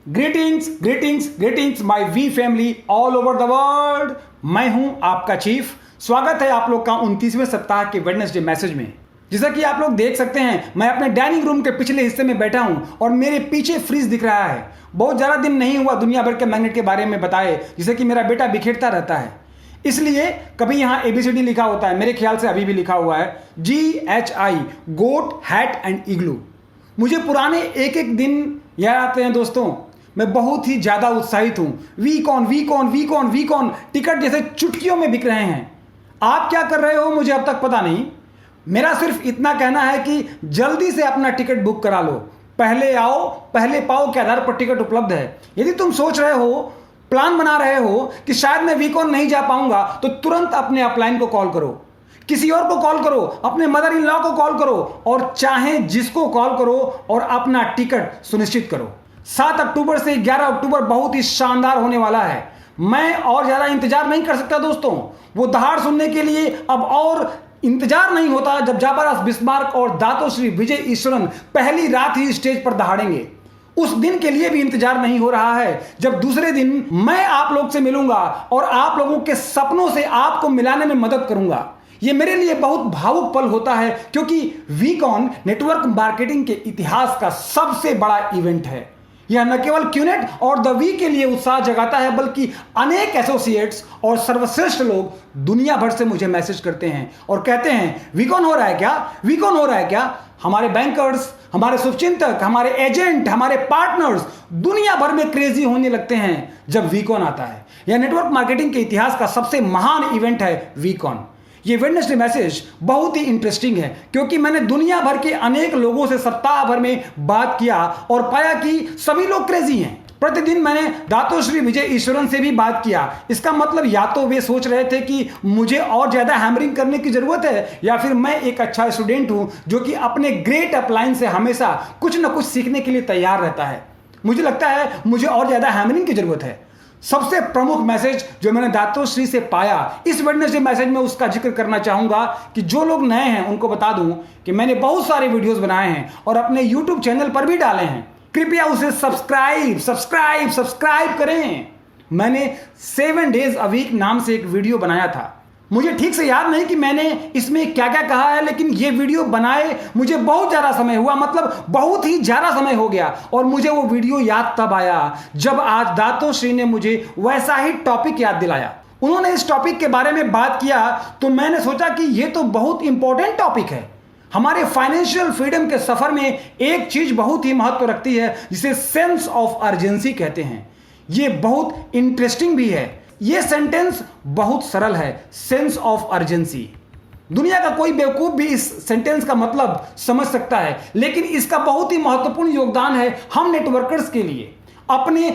Greetings greetings greetings my we family all over the world. मैं हूं आपका chief. स्वागत है आप लोग का 29वें सप्ताह के वेडनेसडे मैसेज में। जैसा कि आप लोग देख सकते हैं, मैं अपने डाइनिंग रूम के पिछले हिस्से में बैठा हूं और मेरे पीछे फ्रिज दिख रहा है। बहुत ज़्यादा दिन नहीं हुआ दुनिया भर के मैग्नेट के बारे में बताए, जिसे कि मेरा बेटा बिखेरता रहता है। इसलिए कभी यहाँ ABCD लिखा होता है, मेरे ख्याल से अभी भी लिखा हुआ है GHI, गोट, हैट एंड इग्लू। मुझे पुराने एक एक दिन याद आते हैं दोस्तों। मैं बहुत ही ज़्यादा उत्साहित हूँ। वीकॉन वीकॉन वीकॉन वीकॉन टिकट जैसे चुटकियों में बिक रहे हैं। आप क्या कर रहे हो मुझे अब तक पता नहीं। मेरा सिर्फ इतना कहना है कि जल्दी से अपना टिकट बुक करा लो। पहले आओ पहले पाओ के आधार पर टिकट उपलब्ध है। यदि तुम सोच रहे हो, प्लान बना रहे हो कि शायद मैं वीकॉन नहीं जा पाऊंगा, तो तुरंत अपने अपलाइन को कॉल करो, किसी और को कॉल करो, अपने मदर इन लॉ को कॉल करो और चाहे जिसको कॉल करो और अपना टिकट सुनिश्चित करो। 7 अक्टूबर से 11 अक्टूबर बहुत ही शानदार होने वाला है। मैं और ज़्यादा इंतजार नहीं कर सकता दोस्तों। वो दहाड़ सुनने के लिए अब और इंतजार नहीं होता जब जाबाराज बिस्मार्क और दातोश्री विजय ईश्वरन पहली रात ही स्टेज पर दहाड़ेंगे। उस दिन के लिए भी इंतजार नहीं हो रहा है जब दूसरे दिन मैं आप लोग से मिलूंगा और आप लोगों के सपनों से आपको मिलाने में मदद करूंगा। यह मेरे लिए बहुत भावुक पल होता है, क्योंकि वीकॉन नेटवर्क मार्केटिंग के इतिहास का सबसे बड़ा इवेंट है। यह न केवल क्यूनेट और द वी के लिए उत्साह जगाता है, बल्कि अनेक एसोसिएट्स और सर्वश्रेष्ठ लोग दुनिया भर से मुझे मैसेज करते हैं और कहते हैं वीकॉन हो रहा है क्या, वीकॉन हो रहा है क्या। हमारे बैंकर्स, हमारे शुभचिंतक, हमारे एजेंट, हमारे पार्टनर्स दुनिया भर में क्रेजी होने लगते हैं जब वीकॉन आता है। यह नेटवर्क मार्केटिंग के इतिहास का सबसे महान इवेंट है वीकॉन। ये वेडनेसडे मैसेज बहुत ही इंटरेस्टिंग है, क्योंकि मैंने दुनिया भर के अनेक लोगों से सप्ताह भर में बात किया और पाया कि सभी लोग क्रेजी हैं। प्रतिदिन मैंने दातोश्री विजय ईश्वरन से भी बात किया। इसका मतलब या तो वे सोच रहे थे कि मुझे और ज्यादा हैमरिंग करने की जरूरत है, या फिर मैं एक अच्छा स्टूडेंट हूं जो कि अपने ग्रेट अपलाइन से हमेशा कुछ ना कुछ सीखने के लिए तैयार रहता है। मुझे लगता है मुझे और ज्यादा हैमरिंग की जरूरत है। सबसे प्रमुख मैसेज जो मैंने दातोश्री से पाया इस वेडनेसडे मैसेज में, उसका जिक्र करना चाहूंगा कि जो लोग नए हैं उनको बता दूं कि मैंने बहुत सारे वीडियोस बनाए हैं और अपने YouTube चैनल पर भी डाले हैं। कृपया उसे सब्सक्राइब करें। मैंने 7 डेज अ वीक नाम से एक वीडियो बनाया था। मुझे ठीक से याद नहीं कि मैंने इसमें क्या क्या कहा है, लेकिन ये वीडियो बनाए मुझे बहुत ज़्यादा समय हुआ, मतलब बहुत ही ज़्यादा समय हो गया। और मुझे वो वीडियो याद तब आया जब आज दातोश्री ने मुझे वैसा ही टॉपिक याद दिलाया। उन्होंने इस टॉपिक के बारे में बात किया तो मैंने सोचा कि ये तो बहुत इंपॉर्टेंट टॉपिक है। हमारे फाइनेंशियल फ्रीडम के सफर में एक चीज बहुत ही महत्व रखती है, जिसे सेंस ऑफ अर्जेंसी कहते हैं। ये बहुत इंटरेस्टिंग भी है। ये सेंटेंस बहुत सरल है, सेंस ऑफ अर्जेंसी। दुनिया का कोई बेवकूफ भी इस सेंटेंस का मतलब समझ सकता है, लेकिन इसका बहुत ही महत्वपूर्ण योगदान है हम नेटवर्कर्स के लिए, अपने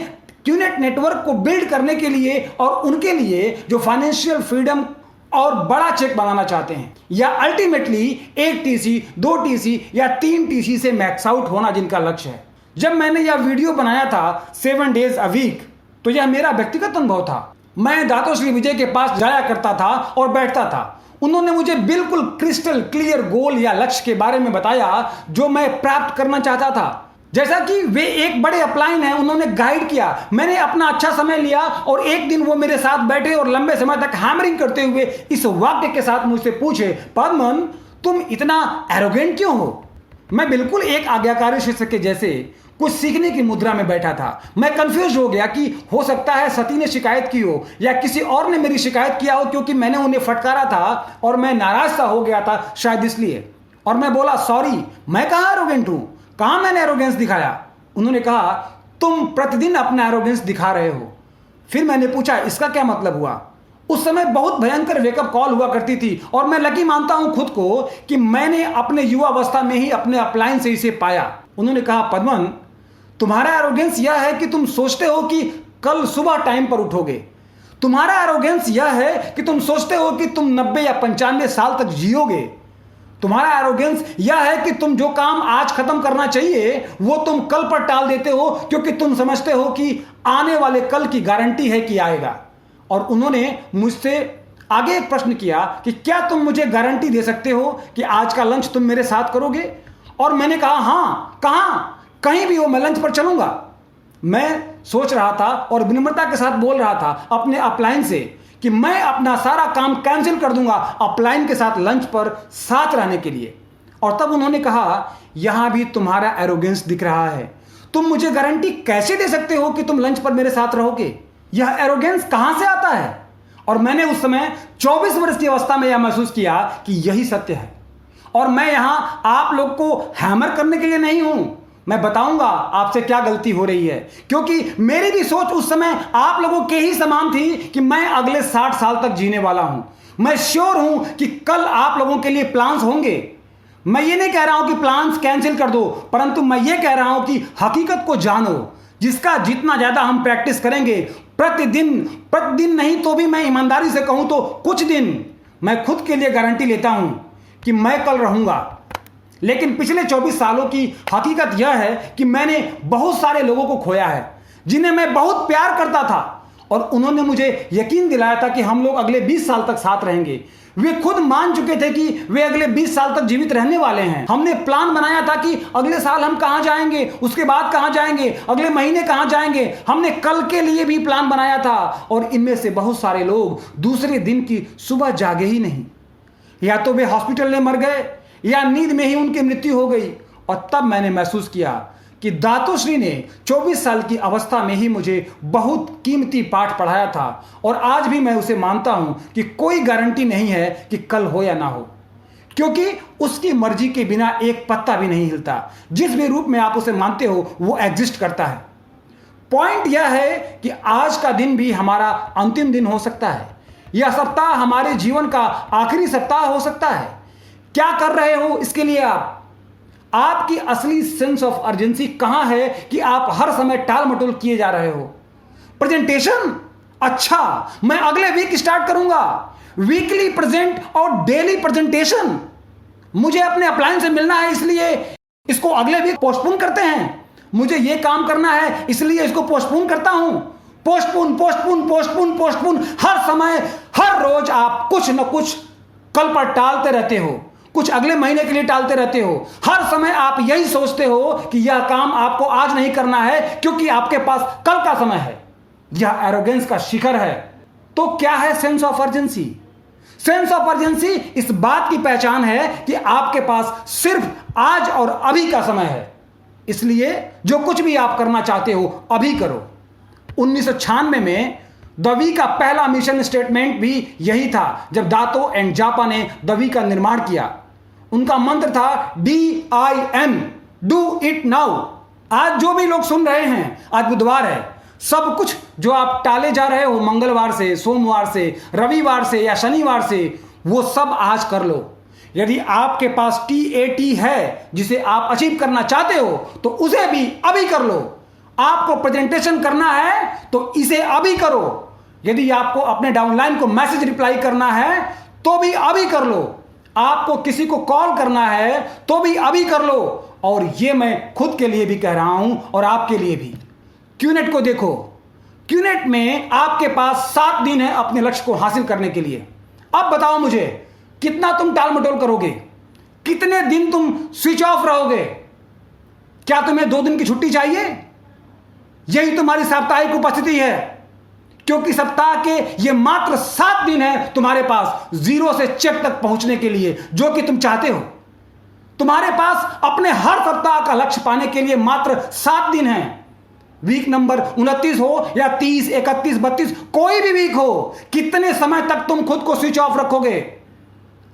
क्यूनेट नेटवर्क को बिल्ड करने के लिए और उनके लिए जो फाइनेंशियल फ्रीडम और बड़ा चेक बनाना चाहते हैं, या अल्टीमेटली 1 TC, 2 TC या 3 TC से मैक्स आउट होना जिनका लक्ष्य है। जब मैंने यह वीडियो बनाया था 7 डेज अ वीक, तो यह मेरा व्यक्तिगत अनुभव था। मैं दातोश्री विजय के पास जाया करता था और बैठता था। उन्होंने मुझे बिल्कुल क्रिस्टल क्लियर गोल या लक्ष्य के बारे में बताया जो मैं प्राप्त करना चाहता था। जैसा कि वे एक बड़े अपलाइन हैं, उन्होंने गाइड किया। मैंने अपना अच्छा समय लिया और एक दिन वो मेरे साथ बैठे और लंबे समय तक हैमरिंग करते हुए इस वाक्य के साथ मुझसे पूछे, पद्मन तुम इतना एरोगेंट क्यों हो। मैं बिल्कुल एक आज्ञाकारी शिष्य के जैसे कुछ सीखने की मुद्रा में बैठा था। मैं कंफ्यूज हो गया कि हो सकता है सती ने शिकायत की हो या किसी और ने मेरी शिकायत किया हो, क्योंकि मैंने उन्हें फटकारा था और मैं नाराज सा हो गया था शायद इसलिए। और मैं बोला, सॉरी, मैं कहाँ एरोगेंट हूं, कहाँ मैंने एरोगेंस दिखाया। उन्होंने कहा, तुम प्रतिदिन अपना एरोगेंस दिखा रहे हो। फिर मैंने पूछा, इसका क्या मतलब हुआ। उस समय बहुत भयंकर वेकअप कॉल हुआ करती थी और मैं लकी मानता हूं खुद को कि मैंने अपने युवा अवस्था में ही अपने अपलाइन से इसे पाया। उन्होंने कहा, पद्मन तुम्हारा एरोगेंस यह है कि तुम सोचते हो कि कल सुबह टाइम पर उठोगे। तुम्हारा एरोगेंस यह है कि तुम सोचते हो कि तुम 90 या 95 साल तक जियोगे। तुम्हारा एरोगेंस यह है कि तुम जो काम आज खत्म करना चाहिए वो तुम कल पर टाल देते हो, क्योंकि तुम समझते हो कि आने वाले कल की गारंटी है कि आएगा। और उन्होंने मुझसे आगे एक प्रश्न किया कि क्या तुम मुझे गारंटी दे सकते हो कि आज का लंच तुम मेरे साथ करोगे। और मैंने कहा, हाँ, कहाँ, कहीं भी हो, मैं लंच पर चलूंगा। मैं सोच रहा था और विनम्रता के साथ बोल रहा था अपने अपलाइन से कि मैं अपना सारा काम कैंसिल कर दूंगा अपलाइन के साथ लंच पर साथ रहने के लिए। और तब उन्होंने कहा, यहां भी तुम्हारा एरोगेंस दिख रहा है। तुम मुझे गारंटी कैसे दे सकते हो कि तुम लंच पर मेरे साथ रहोगे? यह एरोगेंस कहां से आता है? और मैंने उस समय 24 वर्ष की अवस्था में यह महसूस किया कि यही सत्य है। और मैं यहां आप लोग को हैमर करने के लिए नहीं हूं, मैं बताऊंगा आपसे क्या गलती हो रही है, क्योंकि मेरी भी सोच उस समय आप लोगों के ही समान थी कि मैं अगले 60 साल तक जीने वाला हूं। मैं श्योर हूं कि कल आप लोगों के लिए प्लान्स होंगे। मैं ये नहीं कह रहा हूं कि प्लान्स कैंसिल कर दो, परंतु मैं ये कह रहा हूं कि हकीकत को जानो, जिसका जितना ज्यादा हम प्रैक्टिस करेंगे, प्रतिदिन नहीं तो भी मैं ईमानदारी से कहूं तो कुछ दिन, मैं खुद के लिए गारंटी लेता हूं कि मैं कल रहूंगा। लेकिन पिछले 24 सालों की हकीकत यह है कि मैंने बहुत सारे लोगों को खोया है जिन्हें मैं बहुत प्यार करता था, और उन्होंने मुझे यकीन दिलाया था कि हम लोग अगले 20 साल तक साथ रहेंगे। वे खुद मान चुके थे कि वे अगले 20 साल तक जीवित रहने वाले हैं। हमने प्लान बनाया था कि अगले साल हम कहां जाएंगे, उसके बाद कहां जाएंगे, अगले महीने कहां जाएंगे। हमने कल के लिए भी प्लान बनाया था, और इनमें से बहुत सारे लोग दूसरे दिन की सुबह जागे ही नहीं। या तो वे हॉस्पिटल में मर गए या नींद में ही उनकी मृत्यु हो गई। और तब मैंने महसूस किया कि दातोश्री ने 24 साल की अवस्था में ही मुझे बहुत कीमती पाठ पढ़ाया था, और आज भी मैं उसे मानता हूं कि कोई गारंटी नहीं है कि कल हो या ना हो, क्योंकि उसकी मर्जी के बिना एक पत्ता भी नहीं हिलता। जिस भी रूप में आप उसे मानते हो वो एग्जिस्ट करता है। पॉइंट यह है कि आज का दिन भी हमारा अंतिम दिन हो सकता है, यह सप्ताह हमारे जीवन का आखिरी सप्ताह हो सकता है। क्या कर रहे हो इसके लिए आपकी असली सेंस ऑफ अर्जेंसी कहां है कि आप हर समय टाल मटोल किए जा रहे हो? प्रेजेंटेशन, अच्छा मैं अगले वीक स्टार्ट करूंगा वीकली प्रेजेंट और डेली प्रेजेंटेशन। मुझे अपने अपलाइन से मिलना है इसलिए इसको अगले वीक पोस्टपोन करते हैं। मुझे यह काम करना है इसलिए इसको पोस्टपोन करता हूं। पोस्टपोन पोस्टपोन पोस्टपोन पोस्टपोन, हर समय हर रोज आप कुछ न कुछ कल पर टालते रहते हो, कुछ अगले महीने के लिए टालते रहते हो। हर समय आप यही सोचते हो कि यह काम आपको आज नहीं करना है क्योंकि आपके पास कल का समय है। यह एरोगेंस का शिखर है। तो क्या है sense of urgency? Sense of urgency इस बात की पहचान है कि आपके पास सिर्फ आज और अभी का समय है, इसलिए जो कुछ भी आप करना चाहते हो अभी करो। 1996 में दवी का पहला मिशन स्टेटमेंट भी यही था, जब दातो एंड जापा ने दवी का निर्माण किया। उनका मंत्र था DIN, डू इट नाउ। आज जो भी लोग सुन रहे हैं, आज बुधवार है, सब कुछ जो आप टाले जा रहे हो मंगलवार से, सोमवार से, रविवार से या शनिवार से, वो सब आज कर लो। यदि आपके पास TAT है जिसे आप अचीव करना चाहते हो तो उसे भी अभी कर लो। आपको प्रेजेंटेशन करना है तो इसे अभी करो। यदि आपको अपने डाउनलाइन को मैसेज रिप्लाई करना है तो भी अभी कर लो। आपको किसी को कॉल करना है तो भी अभी कर लो। और यह मैं खुद के लिए भी कह रहा हूं और आपके लिए भी। क्यूनेट को देखो, क्यूनेट में आपके पास 7 दिन है अपने लक्ष्य को हासिल करने के लिए। अब बताओ मुझे, कितना तुम टाल मटोल करोगे? कितने दिन तुम स्विच ऑफ रहोगे? क्या तुम्हें 2 दिन की छुट्टी चाहिए? यही तुम्हारी साप्ताहिक उपस्थिति है, क्योंकि सप्ताह के ये मात्र 7 दिन है तुम्हारे पास 0 से चेक तक पहुंचने के लिए, जो कि तुम चाहते हो। तुम्हारे पास अपने हर सप्ताह का लक्ष्य पाने के लिए मात्र 7 दिन है। वीक नंबर 29 हो या 30, 31, 32, कोई भी वीक हो, कितने समय तक तुम खुद को स्विच ऑफ रखोगे?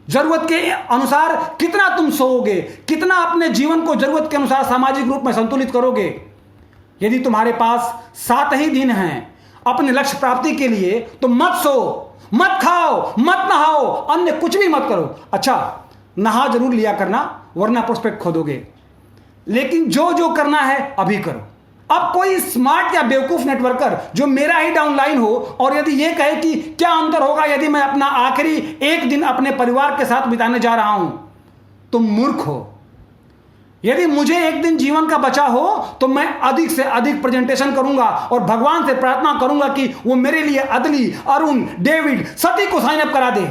जरूरत के अनुसार कितना तुम सोओगे? कितना अपने जीवन को जरूरत के अनुसार सामाजिक रूप में संतुलित करोगे? यदि तुम्हारे पास 7 ही दिन हैं अपने लक्ष्य प्राप्ति के लिए, तो मत सो, मत खाओ, मत नहाओ, अन्य कुछ भी मत करो। अच्छा, नहा जरूर लिया करना, वरना प्रोस्पेक्ट खो दोगे। लेकिन जो जो करना है अभी करो। अब कोई स्मार्ट या बेवकूफ नेटवर्कर जो मेरा ही डाउनलाइन हो और यदि यह कहे कि क्या अंतर होगा यदि मैं अपना आखिरी 1 दिन अपने परिवार के साथ बिताने जा रहा हूं, तुम मूर्ख हो। यदि मुझे 1 दिन जीवन का बचा हो तो मैं अधिक से अधिक प्रेजेंटेशन करूंगा और भगवान से प्रार्थना करूंगा कि वो मेरे लिए अदली, अरुण, डेविड, सती को साइन अप करा दे,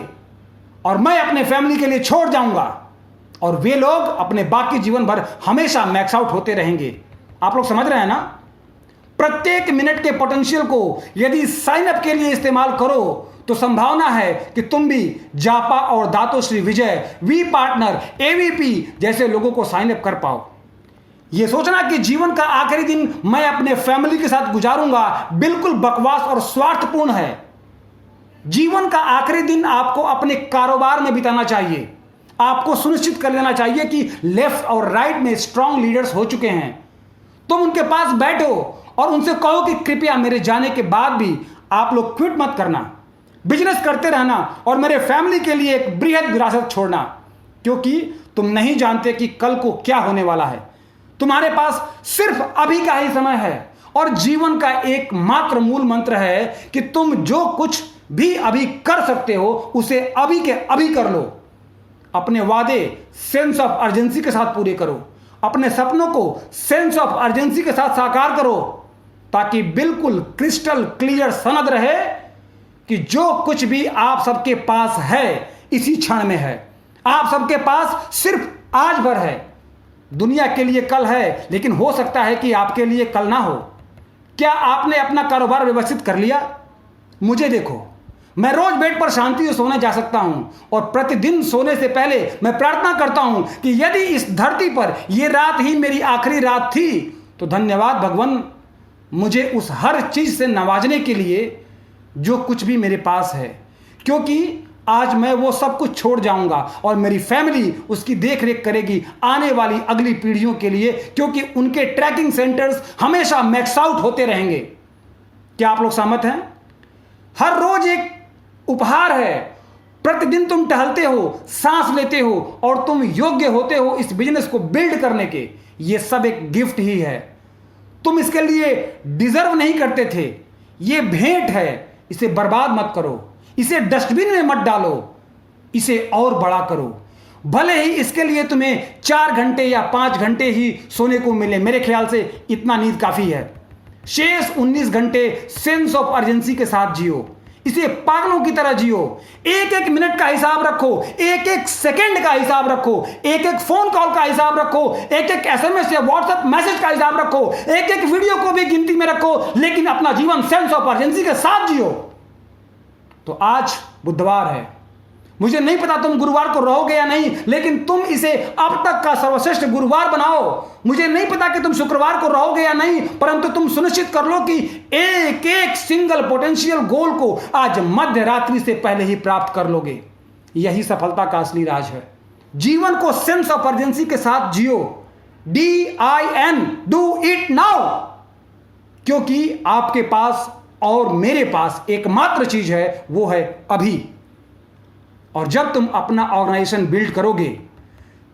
और मैं अपने फैमिली के लिए छोड़ जाऊंगा, और वे लोग अपने बाकी जीवन भर हमेशा मैक्स आउट होते रहेंगे। आप लोग समझ रहे हैं ना? प्रत्येक मिनट के पोटेंशियल को यदि साइन अप के लिए इस्तेमाल करो तो संभावना है कि तुम भी जापा और दातोश्री विजय, वी पार्टनर, एवीपी जैसे लोगों को साइन अप कर पाओ। यह सोचना कि जीवन का आखिरी दिन मैं अपने फैमिली के साथ गुजारूंगा बिल्कुल बकवास और स्वार्थपूर्ण है। जीवन का आखिरी दिन आपको अपने कारोबार में बिताना चाहिए। आपको सुनिश्चित कर लेना चाहिए कि लेफ्ट और राइट में स्ट्रांग लीडर्स हो चुके हैं। तुम उनके पास बैठो और उनसे कहो कि कृपया मेरे जाने के बाद भी आप लोग क्विट मत करना, बिजनेस करते रहना और मेरे फैमिली के लिए एक बृहद विरासत छोड़ना, क्योंकि तुम नहीं जानते कि कल को क्या होने वाला है। तुम्हारे पास सिर्फ अभी का ही समय है और जीवन का एकमात्र मूल मंत्र है कि तुम जो कुछ भी अभी कर सकते हो उसे अभी के अभी कर लो। अपने वादे सेंस ऑफ अर्जेंसी के साथ पूरे करो। अपने सपनों को सेंस ऑफ अर्जेंसी के साथ साकार करो, ताकि बिल्कुल क्रिस्टल क्लियर सनद रहे कि जो कुछ भी आप सबके पास है इसी क्षण में है। आप सबके पास सिर्फ आज भर है। दुनिया के लिए कल है, लेकिन हो सकता है कि आपके लिए कल ना हो। क्या आपने अपना कारोबार व्यवस्थित कर लिया? मुझे देखो, मैं रोज बेड पर शांति से सोने जा सकता हूं और प्रतिदिन सोने से पहले मैं प्रार्थना करता हूं कि यदि इस धरती पर यह रात ही मेरी आखिरी रात थी तो धन्यवाद भगवान, मुझे उस हर चीज से नवाजने के लिए जो कुछ भी मेरे पास है, क्योंकि आज मैं वो सब कुछ छोड़ जाऊंगा और मेरी फैमिली उसकी देख रेख करेगी आने वाली अगली पीढ़ियों के लिए, क्योंकि उनके ट्रैकिंग सेंटर्स हमेशा मैक्स आउट होते रहेंगे। क्या आप लोग सहमत हैं? हर रोज एक उपहार है। प्रतिदिन तुम टहलते हो, सांस लेते हो और तुम योग्य होते हो इस बिजनेस को बिल्ड करने के। ये सब एक गिफ्ट ही है। तुम इसके लिए डिजर्व नहीं करते थे। ये भेंट है। इसे बर्बाद मत करो, इसे डस्टबिन में मत डालो, इसे और बड़ा करो। भले ही इसके लिए तुम्हें 4 घंटे या 5 घंटे ही सोने को मिले, मेरे ख्याल से इतना नींद काफी है। शेष 19 घंटे सेंस ऑफ अर्जेंसी के साथ जियो। इसे पागलों की तरह जियो। एक एक मिनट का हिसाब रखो, एक एक सेकंड का हिसाब रखो, एक एक फोन कॉल का हिसाब रखो, एक एक एसएमएस या व्हाट्सएप मैसेज का हिसाब रखो, एक एक वीडियो को भी गिनती में रखो, लेकिन अपना जीवन सेंस ऑफ अर्जेंसी के साथ जियो। तो आज बुधवार है। मुझे नहीं पता तुम गुरुवार को रहोगे या नहीं, लेकिन तुम इसे अब तक का सर्वश्रेष्ठ गुरुवार बनाओ। मुझे नहीं पता कि तुम शुक्रवार को रहोगे या नहीं, परंतु तुम सुनिश्चित कर लो कि एक एक सिंगल पोटेंशियल गोल को आज मध्य रात्रि से पहले ही प्राप्त कर लोगे। यही सफलता का असली राज है। जीवन को सेंस ऑफ अर्जेंसी के साथ जियो। DIN, डू इट नाउ, क्योंकि आपके पास और मेरे पास एकमात्र चीज है, वो है अभी। और जब तुम अपना ऑर्गेनाइजेशन बिल्ड करोगे,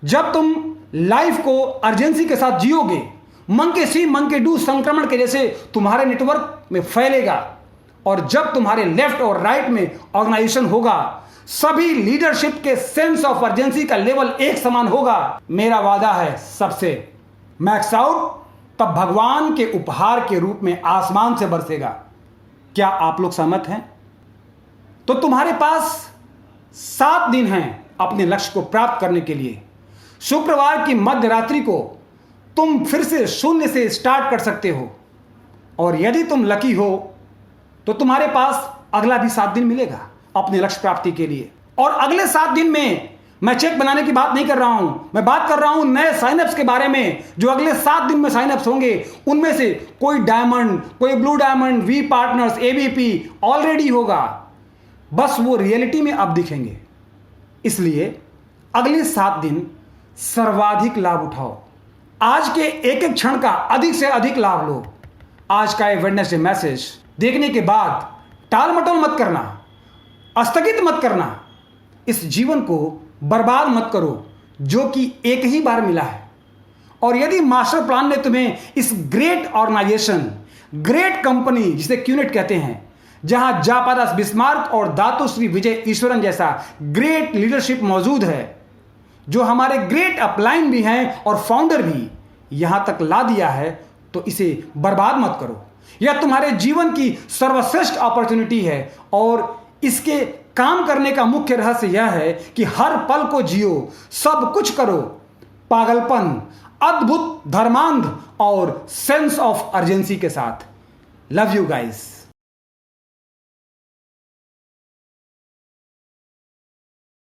जब तुम लाइफ को अर्जेंसी के साथ जियोगे, मंके सी मंके डू संक्रमण के जैसे तुम्हारे नेटवर्क में फैलेगा, और जब तुम्हारे लेफ्ट और राइट में ऑर्गेनाइजेशन होगा, सभी लीडरशिप के सेंस ऑफ अर्जेंसी का लेवल एक समान होगा, मेरा वादा है सबसे, मैक्स आउट तब भगवान के उपहार के रूप में आसमान से बरसेगा। क्या आप लोग सहमत हैं? तो तुम्हारे पास 7 दिन हैं अपने लक्ष्य को प्राप्त करने के लिए। शुक्रवार की मध्य रात्रि को तुम फिर से शून्य से स्टार्ट कर सकते हो, और यदि तुम लकी हो तो तुम्हारे पास अगला भी 7 दिन मिलेगा अपने लक्ष्य प्राप्ति के लिए। और अगले 7 दिन में मैं चेक बनाने की बात नहीं कर रहा हूं, मैं बात कर रहा हूं नए साइनअप्स के बारे में। जो अगले 7 दिन में साइनअप्स होंगे, उनमें से कोई डायमंड, कोई blue diamond, we partners, ABP already होगा, बस वो रियलिटी में अब दिखेंगे। इसलिए अगले 7 दिन सर्वाधिक लाभ उठाओ। आज के एक एक क्षण का अधिक से अधिक लाभ लो। आज का ये वेडनेसडे मैसेज देखने के बाद टाल मटोल मत करना, स्थगित मत करना, इस जीवन को बर्बाद मत करो जो कि एक ही बार मिला है। और यदि मास्टर प्लान ने तुम्हें इस ग्रेट ऑर्गेनाइजेशन, ग्रेट कंपनी जिसे क्यूनेट कहते हैं, जहां जापादास बिस्मार्क और दातोश्री विजय ईश्वरन जैसा ग्रेट लीडरशिप मौजूद है, जो हमारे ग्रेट अपलाइन भी हैं और फाउंडर भी, यहां तक ला दिया है, तो इसे बर्बाद मत करो। यह तुम्हारे जीवन की सर्वश्रेष्ठ अपॉर्चुनिटी है, और इसके काम करने का मुख्य रहस्य यह है कि हर पल को जियो, सब कुछ करो, पागलपन, अद्भुत धर्मांध और सेंस ऑफ अर्जेंसी के साथ। Love you guys.